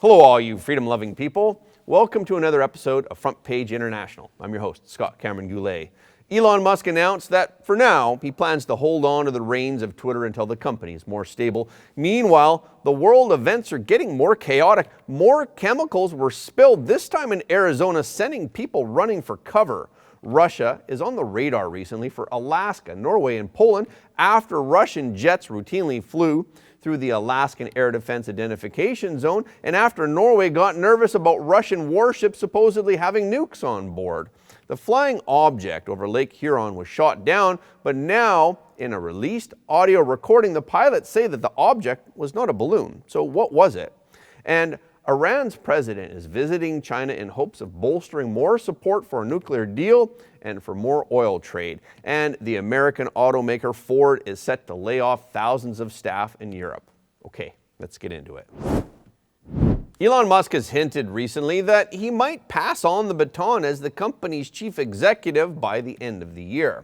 Hello all you freedom-loving people. Welcome to another episode of Front Page International. I'm your host, Scott Cameron Goulet. Elon Musk announced that for now, he plans to hold on to the reins of Twitter until the company is more stable. Meanwhile, the world events are getting more chaotic. More chemicals were spilled, this time in Arizona, sending people running for cover. Russia is on the radar recently for Alaska, Norway, and Poland after Russian jets routinely flew through the Alaskan Air Defense Identification Zone, and after Norway got nervous about Russian warships supposedly having nukes on board. The flying object over Lake Huron was shot down, but now, in a released audio recording, the pilots say that the object was not a balloon. So what was it? And Iran's president is visiting China in hopes of bolstering more support for a nuclear deal and for more oil trade. And the American automaker Ford is set to lay off thousands of staff in Europe. Okay, let's get into it. Elon Musk has hinted recently that he might pass on the baton as the company's chief executive by the end of the year.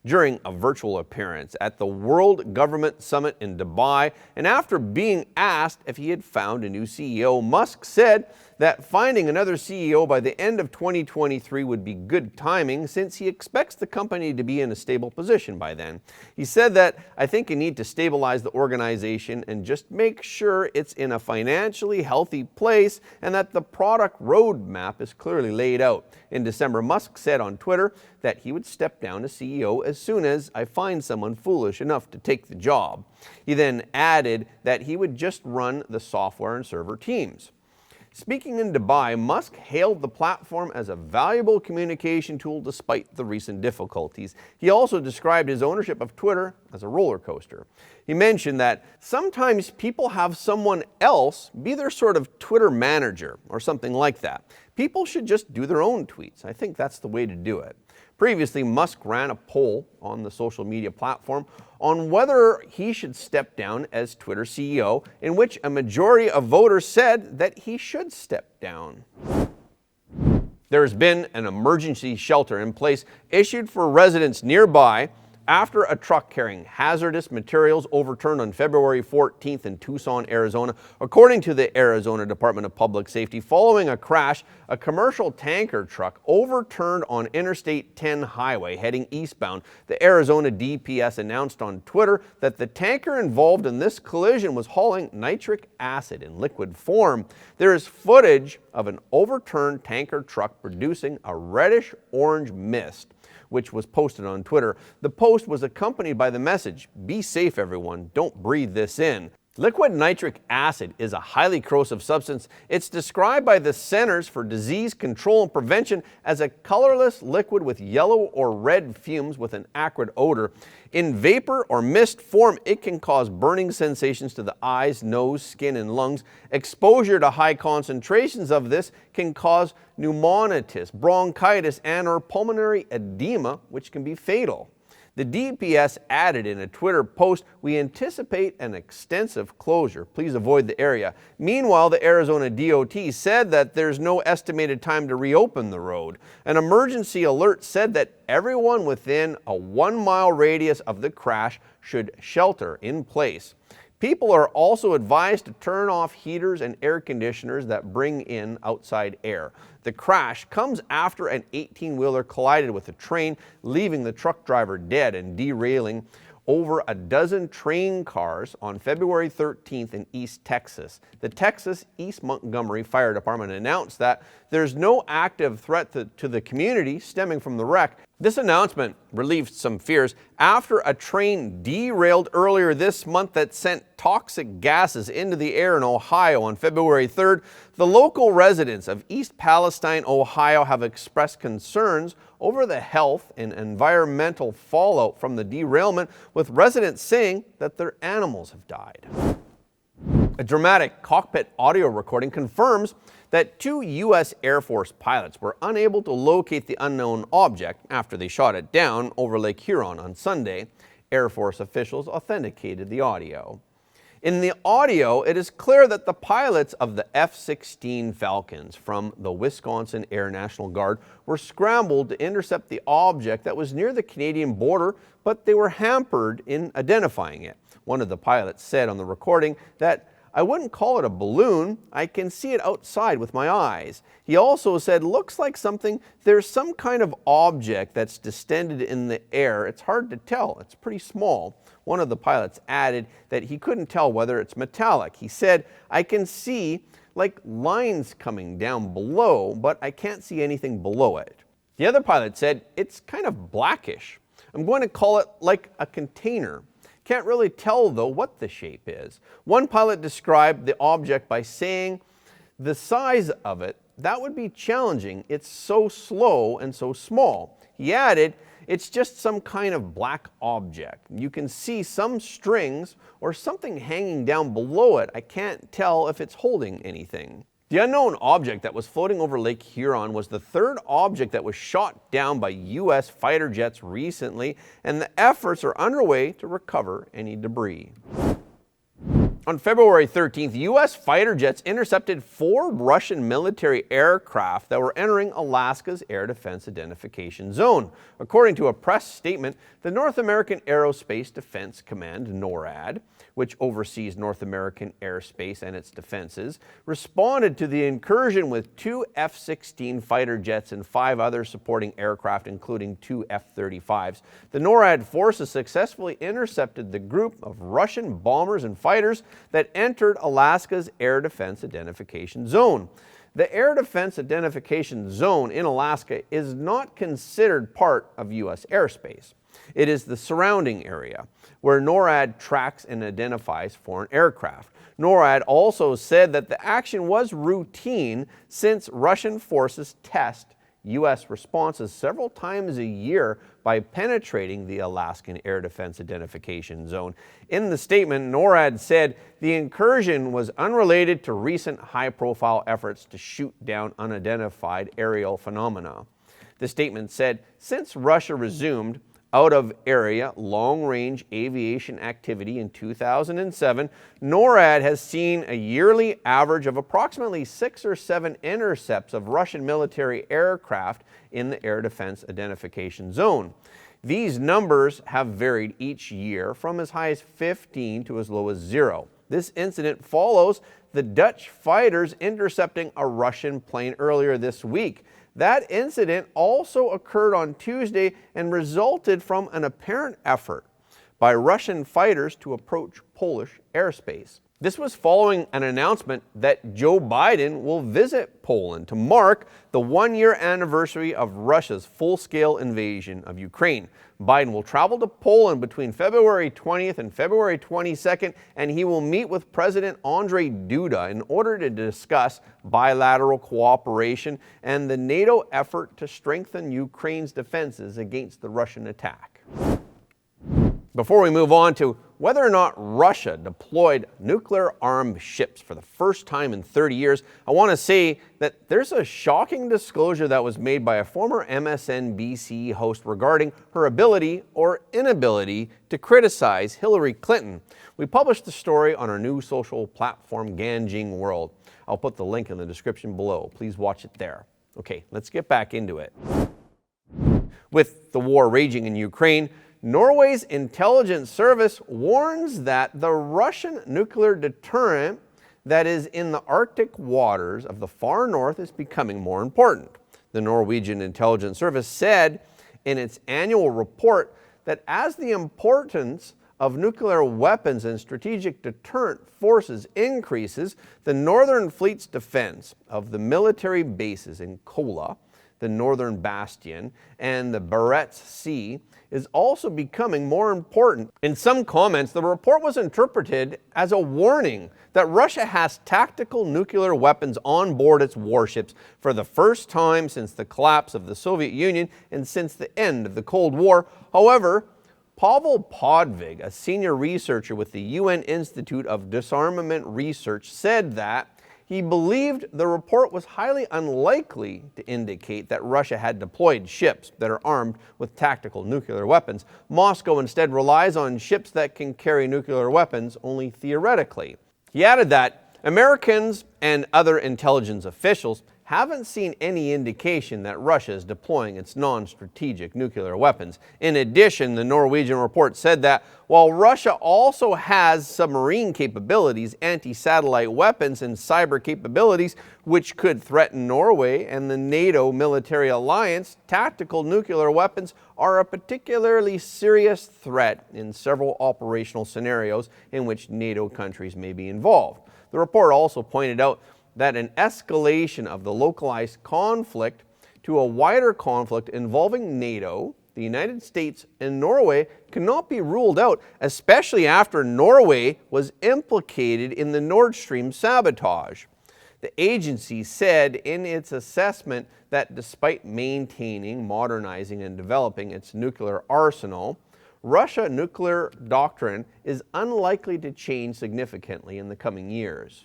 During a virtual appearance at the World Government Summit in Dubai, and after being asked if he had found a new CEO, Musk said that finding another CEO by the end of 2023 would be good timing since he expects the company to be in a stable position by then. He said that, "I think you need to stabilize the organization and just make sure it's in a financially healthy place and that the product roadmap is clearly laid out." In December, Musk said on Twitter that he would step down as CEO as soon as I find someone foolish enough to take the job. He then added that he would just run the software and server teams. Speaking in Dubai, Musk hailed the platform as a valuable communication tool despite the recent difficulties. He also described his ownership of Twitter as a roller coaster. He mentioned that sometimes people have someone else be their sort of Twitter manager or something like that. People should just do their own tweets. I think that's the way to do it. Previously, Musk ran a poll on the social media platform on whether he should step down as Twitter CEO, in which a majority of voters said that he should step down. There has been an emergency shelter in place issued for residents nearby after a truck carrying hazardous materials overturned on February 14th in Tucson, Arizona. According to the Arizona Department of Public Safety, following a crash, a commercial tanker truck overturned on Interstate 10 highway heading eastbound. The Arizona DPS announced on Twitter that the tanker involved in this collision was hauling nitric acid in liquid form. There is footage of an overturned tanker truck producing a reddish-orange mist, which was posted on Twitter. The post was accompanied by the message, "Be safe, everyone. Don't breathe this in." Liquid nitric acid is a highly corrosive substance. It's described by the Centers for Disease Control and Prevention as a colorless liquid with yellow or red fumes with an acrid odor. In vapor or mist form, it can cause burning sensations to the eyes, nose, skin, and lungs. Exposure to high concentrations of this can cause pneumonitis, bronchitis, and/or pulmonary edema, which can be fatal. The DPS added in a Twitter post, "We anticipate an extensive closure. Please avoid the area." Meanwhile, the Arizona DOT said that there's no estimated time to reopen the road. An emergency alert said that everyone within a 1-mile radius of the crash should shelter in place. People are also advised to turn off heaters and air conditioners that bring in outside air. The crash comes after an 18-wheeler collided with a train, leaving the truck driver dead and derailing over a dozen train cars on February 13th in East Texas. The Texas East Montgomery Fire Department announced that there's no active threat to the community stemming from the wreck. This announcement relieved some fears after a train derailed earlier this month that sent toxic gases into the air in Ohio on February 3rd. The local residents of East Palestine, Ohio, have expressed concerns over the health and environmental fallout from the derailment, with residents saying that their animals have died. A dramatic cockpit audio recording confirms that 2 U.S. Air Force pilots were unable to locate the unknown object after they shot it down over Lake Huron on Sunday. Air Force officials authenticated the audio. In the audio, it is clear that the pilots of the F-16 Falcons from the Wisconsin Air National Guard were scrambled to intercept the object that was near the Canadian border, but they were hampered in identifying it. One of the pilots said on the recording that I wouldn't call it a balloon. I can see it outside with my eyes. He also said, looks like there's some kind of object that's distended in the air. It's hard to tell. It's pretty small. One of the pilots added that he couldn't tell whether it's metallic. He said, I can see like lines coming down below, but I can't see anything below it. The other pilot said, it's kind of blackish. I'm going to call it like a container. Can't really tell though what the shape is. One pilot described the object by saying the size of it, that would be challenging. It's so slow and so small. He added, it's just some kind of black object. You can see some strings or something hanging down below it. I can't tell if it's holding anything. The unknown object that was floating over Lake Huron was the third object that was shot down by U.S. fighter jets recently, and the efforts are underway to recover any debris. On February 13th, U.S. fighter jets intercepted 4 Russian military aircraft that were entering Alaska's Air Defense Identification Zone. According to a press statement, the North American Aerospace Defense Command, NORAD, which oversees North American airspace and its defenses, responded to the incursion with 2 F-16 fighter jets and 5 other supporting aircraft, including 2 F-35s. The NORAD forces successfully intercepted the group of Russian bombers and fighters that entered Alaska's Air Defense Identification Zone. The Air Defense Identification Zone in Alaska is not considered part of U.S. airspace. It is the surrounding area where NORAD tracks and identifies foreign aircraft. NORAD also said that the action was routine since Russian forces test U.S. responses several times a year by penetrating the Alaskan Air Defense Identification Zone. In the statement, NORAD said the incursion was unrelated to recent high-profile efforts to shoot down unidentified aerial phenomena. The statement said, since Russia resumed out-of-area long-range aviation activity in 2007, NORAD has seen a yearly average of approximately 6 or 7 intercepts of Russian military aircraft in the Air Defense Identification Zone. These numbers have varied each year from as high as 15 to as low as 0. This incident follows the Dutch fighters intercepting a Russian plane earlier this week. That incident also occurred on Tuesday and resulted from an apparent effort by Russian fighters to approach Polish airspace. This was following an announcement that Joe Biden will visit Poland to mark the 1-year anniversary of Russia's full-scale invasion of Ukraine. Biden will travel to Poland between February 20th and February 22nd, and he will meet with President Andrzej Duda in order to discuss bilateral cooperation and the NATO effort to strengthen Ukraine's defenses against the Russian attack. Before we move on to whether or not Russia deployed nuclear-armed ships for the first time in 30 years, I want to say that there's a shocking disclosure that was made by a former MSNBC host regarding her ability or inability to criticize Hillary Clinton. We published the story on our new social platform, Ganjing World. I'll put the link in the description below. Please watch it there. Okay, let's get back into it. With the war raging in Ukraine, Norway's intelligence service warns that the Russian nuclear deterrent that is in the Arctic waters of the far north is becoming more important. The Norwegian intelligence service said in its annual report that as the importance of nuclear weapons and strategic deterrent forces increases, the Northern Fleet's defense of the military bases in Kola, the Northern Bastion, and the Barents Sea is also becoming more important. In some comments, the report was interpreted as a warning that Russia has tactical nuclear weapons on board its warships for the first time since the collapse of the Soviet Union and since the end of the Cold War. However, Pavel Podvig, a senior researcher with the UN Institute of Disarmament Research, said that he believed the report was highly unlikely to indicate that Russia had deployed ships that are armed with tactical nuclear weapons. Moscow instead relies on ships that can carry nuclear weapons only theoretically. He added that Americans and other intelligence officials haven't seen any indication that Russia is deploying its non-strategic nuclear weapons. In addition, the Norwegian report said that while Russia also has submarine capabilities, anti-satellite weapons, and cyber capabilities which could threaten Norway and the NATO military alliance, tactical nuclear weapons are a particularly serious threat in several operational scenarios in which NATO countries may be involved. The report also pointed out that an escalation of the localized conflict to a wider conflict involving NATO, the United States, and Norway cannot be ruled out, especially after Norway was implicated in the Nord Stream sabotage. The agency said in its assessment that despite maintaining, modernizing, and developing its nuclear arsenal, Russia's nuclear doctrine is unlikely to change significantly in the coming years.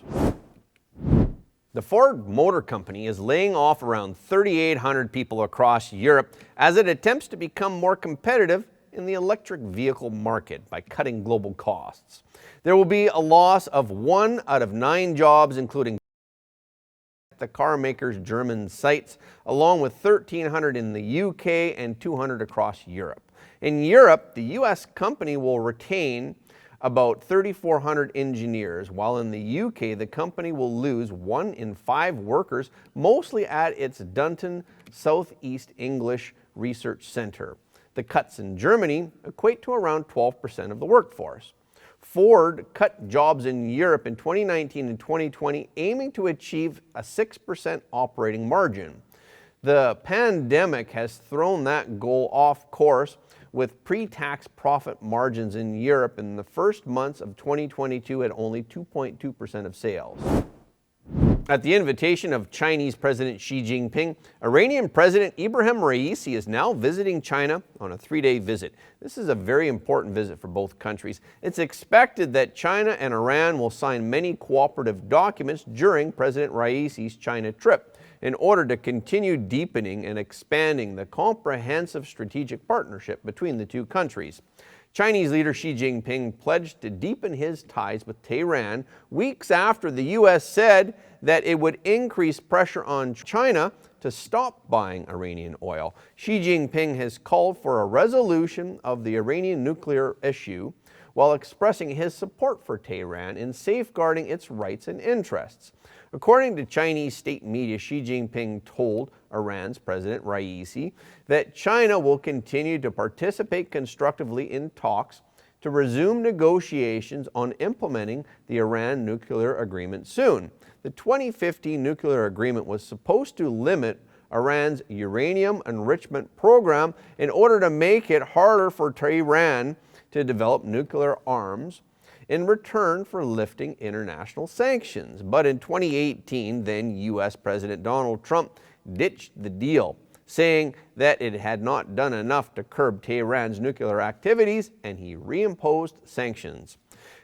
The Ford Motor Company is laying off around 3,800 people across Europe as it attempts to become more competitive in the electric vehicle market by cutting global costs. There will be a loss of 1 out of 9 jobs, including the car maker's German sites, along with 1,300 in the UK and 200 across Europe. In Europe, the US company will retain about 3,400 engineers, while in the UK, the company will lose 1 in 5 workers, mostly at its Dunton Southeast English Research Center. The cuts in Germany equate to around 12% of the workforce. Ford cut jobs in Europe in 2019 and 2020, aiming to achieve a 6% operating margin. The pandemic has thrown that goal off course, with pre-tax profit margins in Europe in the first months of 2022 at only 2.2% of sales. At the invitation of Chinese President Xi Jinping, Iranian President Ibrahim Raisi is now visiting China on a 3-day visit. This is a very important visit for both countries. It's expected that China and Iran will sign many cooperative documents during President Raisi's China trip, in order to continue deepening and expanding the comprehensive strategic partnership between the two countries. Chinese leader Xi Jinping pledged to deepen his ties with Tehran weeks after the U.S. said that it would increase pressure on China to stop buying Iranian oil. Xi Jinping has called for a resolution of the Iranian nuclear issue, while expressing his support for Tehran in safeguarding its rights and interests. According to Chinese state media, Xi Jinping told Iran's President Raisi that China will continue to participate constructively in talks to resume negotiations on implementing the Iran nuclear agreement soon. The 2015 nuclear agreement was supposed to limit Iran's uranium enrichment program in order to make it harder for Tehran to develop nuclear arms in return for lifting international sanctions. But in 2018, then U.S. President Donald Trump ditched the deal, saying that it had not done enough to curb Tehran's nuclear activities, and he reimposed sanctions.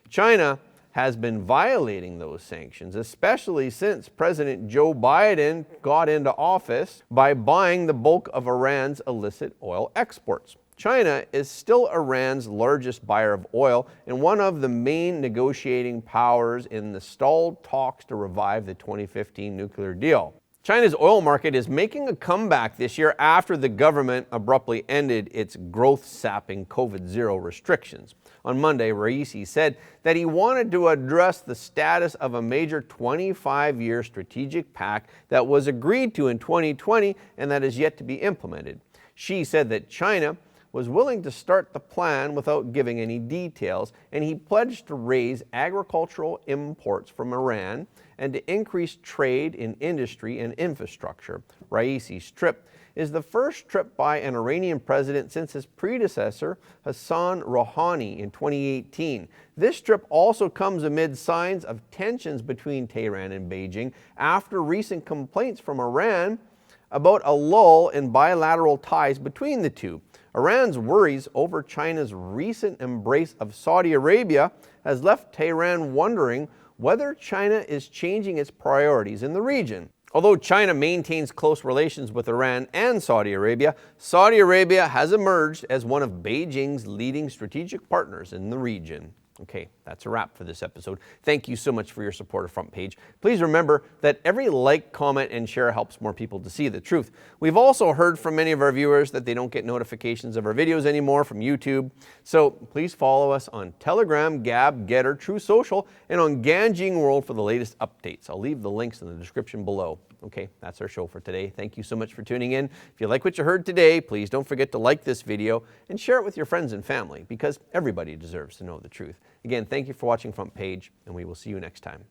China has been violating those sanctions, especially since President Joe Biden got into office, by buying the bulk of Iran's illicit oil exports. China is still Iran's largest buyer of oil and one of the main negotiating powers in the stalled talks to revive the 2015 nuclear deal. China's oil market is making a comeback this year after the government abruptly ended its growth-sapping COVID-0 restrictions. On Monday, Raisi said that he wanted to address the status of a major 25-year strategic pact that was agreed to in 2020 and that is yet to be implemented. Xi said that China was willing to start the plan without giving any details, and he pledged to raise agricultural imports from Iran and to increase trade in industry and infrastructure. Raisi's trip is the first trip by an Iranian president since his predecessor, Hassan Rouhani, in 2018. This trip also comes amid signs of tensions between Tehran and Beijing after recent complaints from Iran about a lull in bilateral ties between the two. Iran's worries over China's recent embrace of Saudi Arabia has left Tehran wondering whether China is changing its priorities in the region. Although China maintains close relations with Iran and Saudi Arabia has emerged as one of Beijing's leading strategic partners in the region. Okay, that's a wrap for this episode. Thank you so much for your support of Front Page. Please remember that every like, comment, and share helps more people to see the truth. We've also heard from many of our viewers that they don't get notifications of our videos anymore from YouTube. So please follow us on Telegram, Gab, Getter, True Social, and on Ganjing World for the latest updates. I'll leave the links in the description below. Okay, that's our show for today. Thank you so much for tuning in. If you like what you heard today, please don't forget to like this video and share it with your friends and family, because everybody deserves to know the truth. Again, thank you for watching Front Page, and we will see you next time.